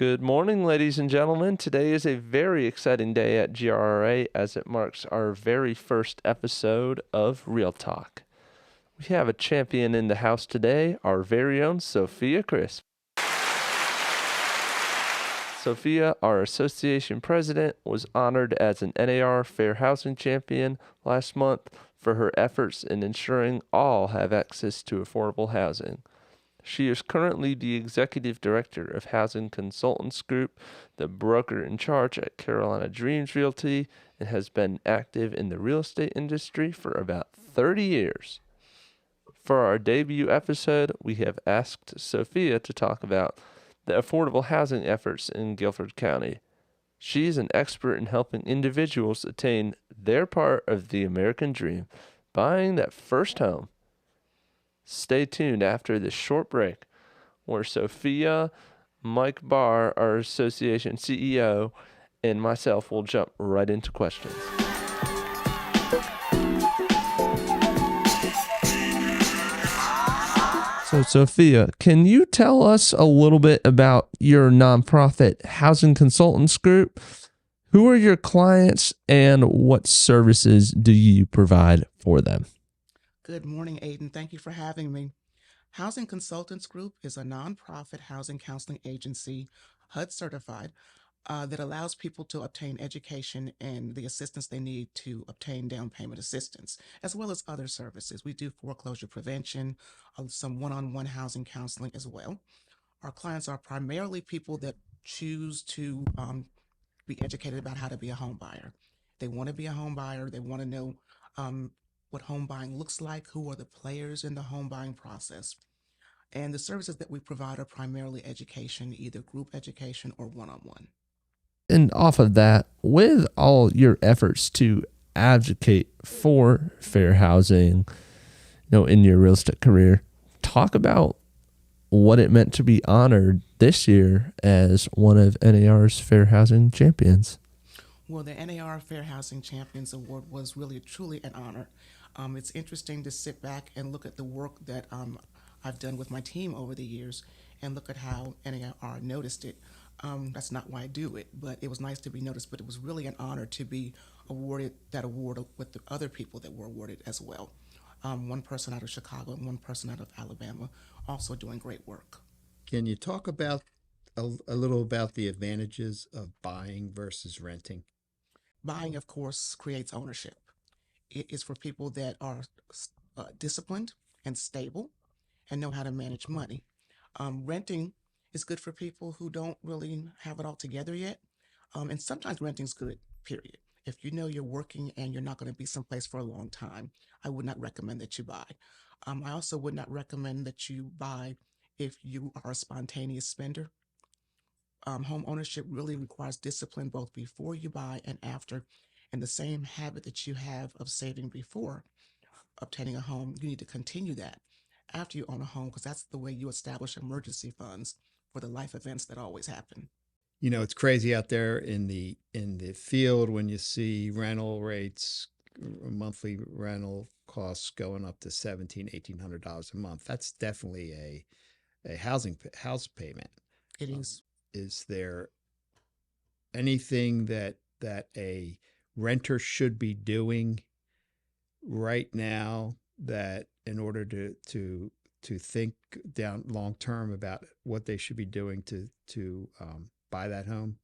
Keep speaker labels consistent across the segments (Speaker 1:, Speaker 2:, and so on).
Speaker 1: Good morning, ladies and gentlemen. Today is a very exciting day at GRRA as it marks our very first episode of Real Talk. We have a champion in the house today, our very own Sofia Crisp. Sofia, our association president, was honored as an NAR Fair Housing Champion last month for her efforts in ensuring all have access to affordable housing. She is currently the Executive Director of Housing Consultants Group, the broker in charge at Carolina Dreams Realty, and has been active in the real estate industry for about 30 years. For our debut episode, we have asked Sofia to talk about the affordable housing efforts in Guilford County. She is an expert in helping individuals attain their part of the American dream, buying that first home. Stay tuned after this short break, where Sofia, Mike Barr, our association CEO, and myself will jump right into questions. So, Sofia, can you tell us a little bit about your nonprofit Housing Consultants Group? Who are your clients and what services do you provide for them?
Speaker 2: Good morning, Aidan. Thank you for having me. Housing Consultants Group is a nonprofit housing counseling agency, HUD certified, that allows people to obtain education and the assistance they need to obtain down payment assistance, as well as other services. We do foreclosure prevention, some one-on-one housing counseling as well. Our clients are primarily people that choose to be educated about how to be a home buyer. They want to be a home buyer. They want to know what home buying looks like, who are the players in the home buying process. And the services that we provide are primarily education, either group education or one-on-one.
Speaker 1: And off of that, with all your efforts to advocate for fair housing, in your real estate career, talk about what it meant to be honored this year as one of NAR's Fair Housing Champions.
Speaker 2: Well, the NAR Fair Housing Champions Award was really truly an honor. It's interesting to sit back and look at the work that I've done with my team over the years and look at how NAR noticed it. That's not why I do it, but it was nice to be noticed, but it was really an honor to be awarded that award with the other people that were awarded as well. One person out of Chicago and one person out of Alabama also doing great work.
Speaker 3: Can you talk about a little about the advantages of buying versus renting?
Speaker 2: Buying, of course, creates ownership. It is for people that are disciplined and stable and know how to manage money. Renting is good for people who don't really have it all together yet. And sometimes renting's good, period. If you know you're working and you're not going to be someplace for a long time, I would not recommend that you buy. I also would not recommend that you buy if you are a spontaneous spender. Home ownership really requires discipline both before you buy and after. And the same habit that you have of saving before obtaining a home, you need to continue that after you own a home, because that's the way you establish emergency funds for the life events that always happen.
Speaker 3: It's crazy out there in the field when you see rental rates, monthly rental costs going up to $1,700-$1,800 a month. That's definitely a house payment.
Speaker 2: It is.
Speaker 3: Is there anything that a renter should be doing right now that in order to think down long term about what they should be doing to buy that home?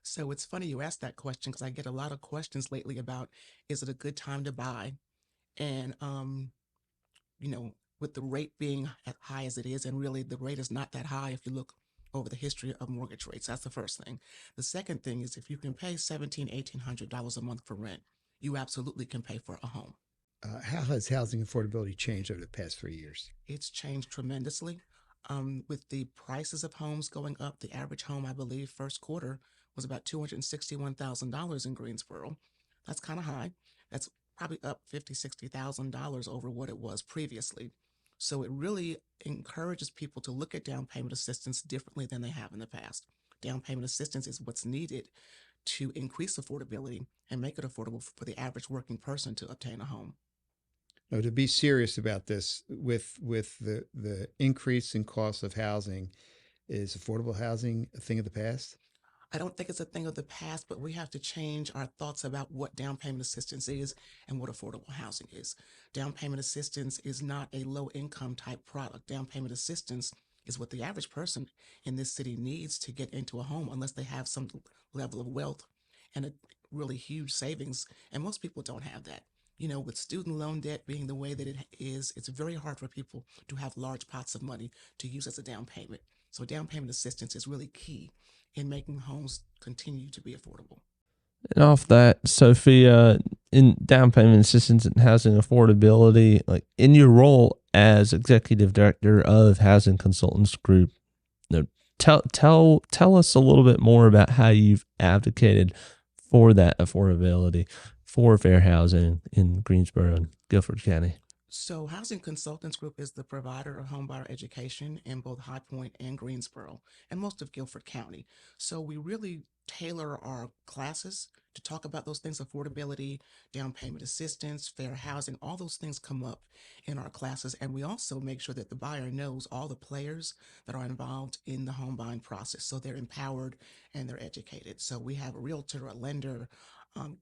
Speaker 2: So it's funny you asked that question because I get a lot of questions lately about, is it a good time to buy? And with the rate being as high as it is, and really the rate is not that high if you look over the history of mortgage rates. That's the first thing. The second thing is if you can pay $1,700-$1,800 a month for rent, you absolutely can pay for a home.
Speaker 3: How has housing affordability changed over the past 3 years?
Speaker 2: It's changed tremendously. With the prices of homes going up, the average home, I believe, first quarter was about $261,000 in Greensboro. That's kind of high. That's probably up $50,000, $60,000 over what it was previously. So it really encourages people to look at down payment assistance differently than they have in the past. Down payment assistance is what's needed to increase affordability and make it affordable for the average working person to obtain a home.
Speaker 3: Now, to be serious about this, with the increase in cost of housing Is affordable housing a thing of the past?
Speaker 2: I don't think it's a thing of the past, but we have to change our thoughts about what down payment assistance is and what affordable housing is. Down payment assistance is not a low income type product. Down payment assistance is what the average person in this city needs to get into a home unless they have some level of wealth and a really huge savings. And most people don't have that. You know, with student loan debt being the way that it is, it's very hard for people to have large pots of money to use as a down payment. So down payment assistance is really key in making homes continue to be affordable.
Speaker 1: And off that, Sophia, in down payment assistance and housing affordability, like in your role as executive director of Housing Consultants Group, you know, tell us a little bit more about how you've advocated for that affordability for fair housing in Greensboro and Guilford County.
Speaker 2: So, Housing Consultants Group is the provider of homebuyer education in both High Point and Greensboro and most of Guilford County. So, we really tailor our classes to talk about those things: affordability, down payment assistance, fair housing. All those things come up in our classes. And we also make sure that the buyer knows all the players that are involved in the home buying process. So, they're empowered and they're educated. So, we have a realtor, a lender,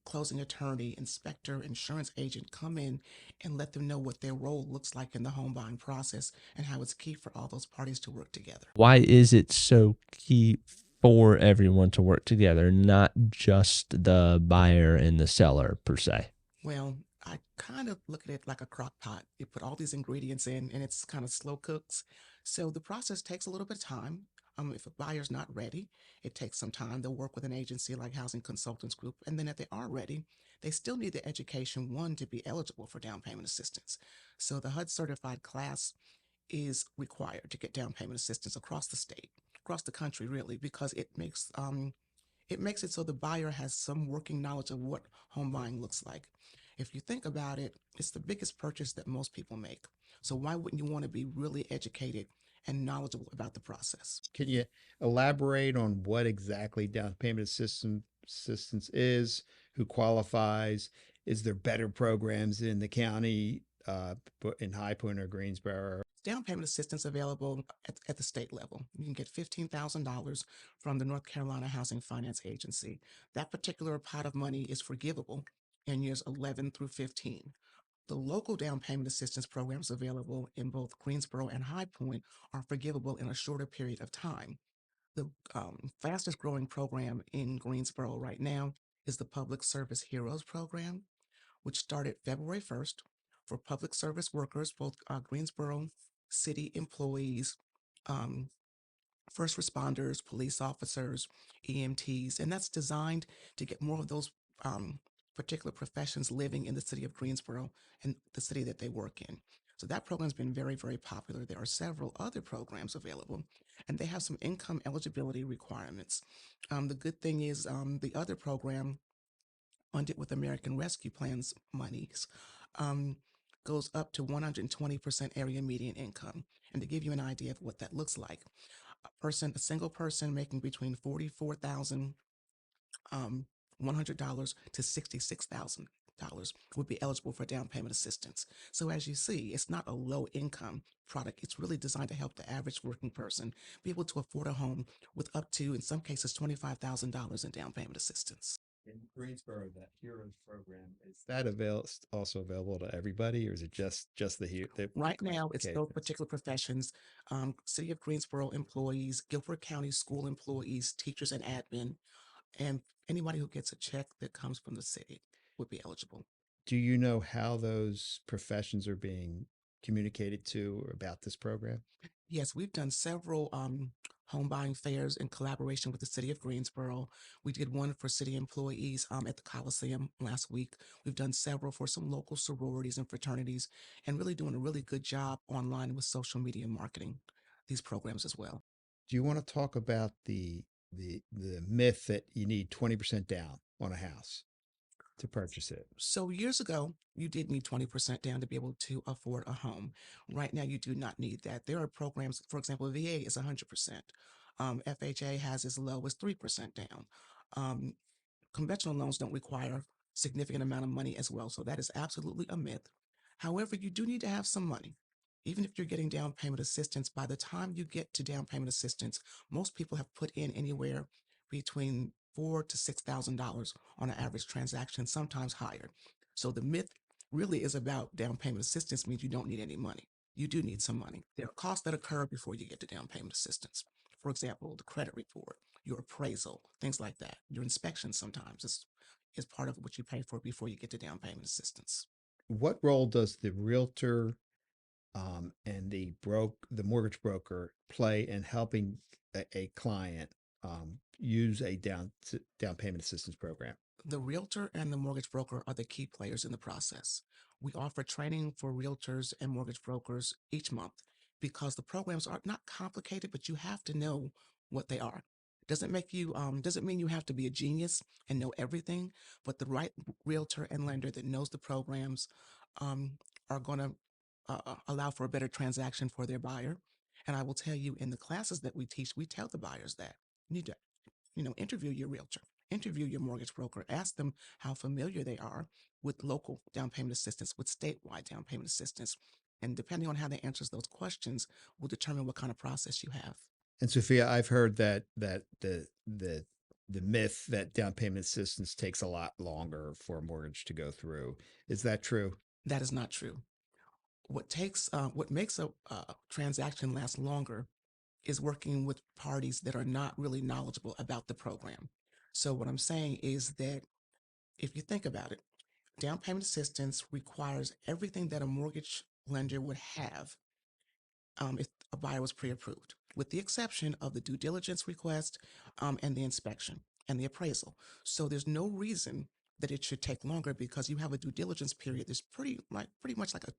Speaker 2: closing attorney, inspector, insurance agent come in and let them know what their role looks like in the home buying process and how it's key for all those parties to work together.
Speaker 1: Why is it so key for everyone to work together, not just the buyer and the seller per se?
Speaker 2: Well, I kind of look at it like a crock pot. You put all these ingredients in and it's kind of slow cooks. So the process takes a little bit of time. If a buyer's not ready, it takes some time. They'll work with an agency like Housing Consultants Group. And then if they are ready, they still need the education, one, to be eligible for down payment assistance. So the HUD certified class is required to get down payment assistance across the state, across the country, really, because it makes it so the buyer has some working knowledge of what home buying looks like. If you think about it, it's the biggest purchase that most people make. So why wouldn't you want to be really educated and knowledgeable about the process?
Speaker 3: Can you elaborate on what exactly down payment assistance is? Who qualifies? Is there better programs in the county, in High Point or Greensboro?
Speaker 2: Down payment assistance available at the state level. You can get $15,000 from the North Carolina Housing Finance Agency. That particular pot of money is forgivable in years 11 through 15. The local down payment assistance programs available in both Greensboro and High Point are forgivable in a shorter period of time. The fastest growing program in Greensboro right now is the Public Service Heroes Program, which started February 1st for public service workers, both Greensboro city employees, um, first responders, police officers, EMTs, and that's designed to get more of those particular professions living in the city of Greensboro and the city that they work in. So that program's been very, very popular. There are several other programs available, and they have some income eligibility requirements. The good thing is the other program, funded with American Rescue Plan's monies, um, goes up to 120% area median income. And to give you an idea of what that looks like, a single person making between $44,000 $100 to $66,000 would be eligible for down payment assistance. So as you see, it's not a low income product. It's really designed to help the average working person be able to afford a home with up to, in some cases, $25,000 in down payment assistance.
Speaker 3: In Greensboro, that Heroes program, is that also available to everybody, or is it just the
Speaker 2: Right now, it's those
Speaker 3: qualifications?
Speaker 2: particular professions: City of Greensboro employees, Guilford County school employees, teachers and admin, and anybody who gets a check that comes from the city would be eligible.
Speaker 3: Do you know how those professions are being communicated to about this program?
Speaker 2: Yes, we've done several home buying fairs in collaboration with the city of Greensboro. We did one for city employees at the Coliseum last week. We've done several for some local sororities and fraternities, and really doing a really good job online with social media marketing these programs as well.
Speaker 3: Do you want to talk about the myth that you need 20% down on a house to purchase it?
Speaker 2: So years ago, you did need 20% down to be able to afford a home. Right now, you do not need that. There are programs, for example, VA is 100%. FHA has as low as 3% down. Um, Conventional loans don't require significant amount of money as well. So that is absolutely a myth. However, you do need to have some money. even if you're getting down payment assistance, by the time you get to down payment assistance, most people have put in anywhere between $4,000 to $6,000 on an average transaction, sometimes higher. So the myth really is about down payment assistance means you don't need any money. You do need some money. There are costs that occur before you get to down payment assistance. For example, the credit report, your appraisal, things like that. Your inspection sometimes is part of what you pay for before you get to down payment assistance.
Speaker 3: What role does the realtor and the mortgage broker play in helping a client use a down payment assistance program?
Speaker 2: The realtor and the mortgage broker are the key players in the process. We offer training for realtors and mortgage brokers each month because the programs are not complicated, but you have to know what they are. Doesn't mean you have to be a genius and know everything, but the right realtor and lender that knows the programs um, are going to allow for a better transaction for their buyer. And I will tell you, in the classes that we teach, we tell the buyers that you need to interview your realtor, interview your mortgage broker, ask them how familiar they are with local down payment assistance, with statewide down payment assistance. And depending on how they answer those questions will determine what kind of process you have.
Speaker 3: And Sophia, I've heard that the myth that down payment assistance takes a lot longer for a mortgage to go through. Is that true?
Speaker 2: That is not true. What makes a transaction last longer is working with parties that are not really knowledgeable about the program. So what I'm saying is that if you think about it, down payment assistance requires everything that a mortgage lender would have if a buyer was pre-approved, with the exception of the due diligence request and the inspection and the appraisal. So there's no reason that it should take longer because you have a due diligence period that's pretty much like a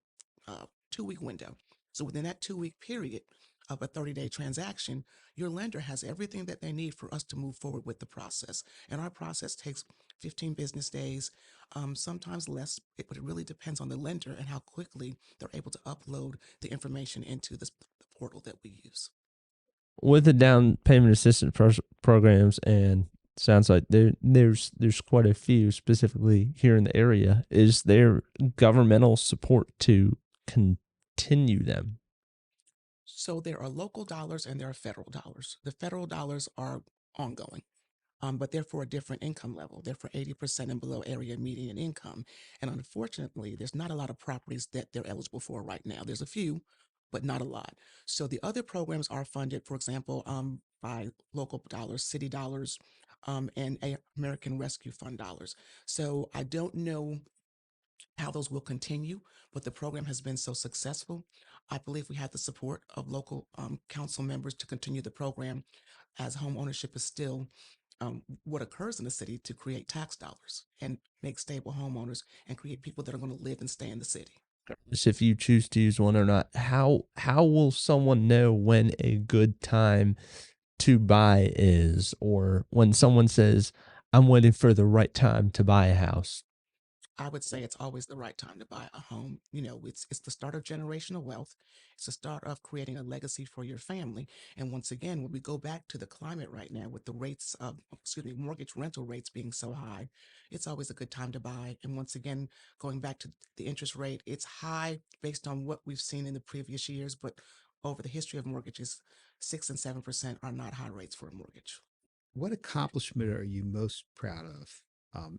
Speaker 2: 2-week window. So within that 2-week period of a 30-day transaction, your lender has everything that they need for us to move forward with the process. And our process takes 15 business days, sometimes less, but it really depends on the lender and how quickly they're able to upload the information into the portal that we use.
Speaker 1: With the down payment assistance programs, and sounds like there's quite a few specifically here in the area, is there governmental support to continue them?
Speaker 2: So there are local dollars and there are federal dollars. The federal dollars are ongoing. But they're for a different income level. They're for 80% and below area median income. And unfortunately, there's not a lot of properties that they're eligible for right now. There's a few, but not a lot. So the other programs are funded, for example, by local dollars, city dollars, and American Rescue Fund dollars. So I don't know how those will continue, but the program has been so successful. I believe we have the support of local council members to continue the program as home ownership is still what occurs in the city to create tax dollars and make stable homeowners and create people that are going to live and stay in the city.
Speaker 1: If you choose to use one or not, how will someone know when a good time to buy is, or when someone says, I'm waiting for the right time to buy a house?
Speaker 2: I would say it's always the right time to buy a home. It's the start of generational wealth. It's the start of creating a legacy for your family. And once again, when we go back to the climate right now with the rates of, mortgage rental rates being so high, it's always a good time to buy. And once again, going back to the interest rate, it's high based on what we've seen in the previous years, but over the history of mortgages, 6 and 7% are not high rates for a mortgage.
Speaker 3: What accomplishment are you most proud of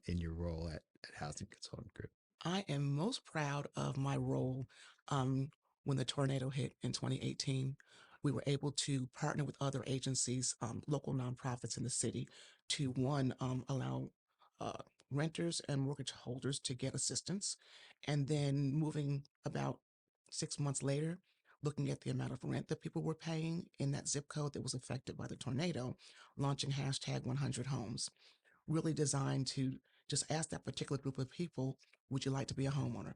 Speaker 3: in your role at Housing Consultant Group?
Speaker 2: I am most proud of my role when the tornado hit in 2018. We were able to partner with other agencies, local nonprofits in the city, to one, allow uh, renters and mortgage holders to get assistance. And then moving about 6 months later, looking at the amount of rent that people were paying in that zip code that was affected by the tornado, launching hashtag 100 homes, really designed to just ask that particular group of people, would you like to be a homeowner?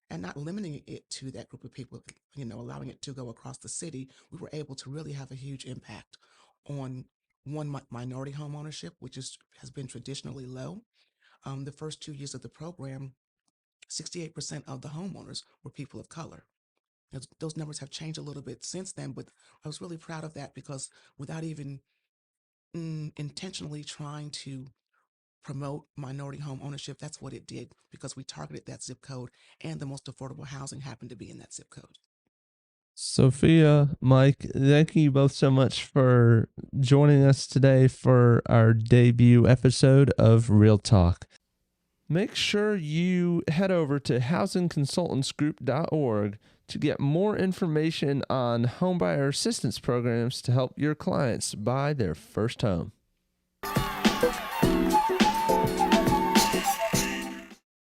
Speaker 2: And not limiting it to that group of people, allowing it to go across the city, we were able to really have a huge impact on minority home ownership, which has been traditionally low. The first 2 years of the program, 68% of the homeowners were people of color. Those numbers have changed a little bit since then, but I was really proud of that because without even intentionally trying to promote minority home ownership, that's what it did because we targeted that zip code and the most affordable housing happened to be in that zip code.
Speaker 1: Sophia, Mike, thank you both so much for joining us today for our debut episode of Real Talk. Make sure you head over to housingconsultantsgroup.org to get more information on homebuyer assistance programs to help your clients buy their first home.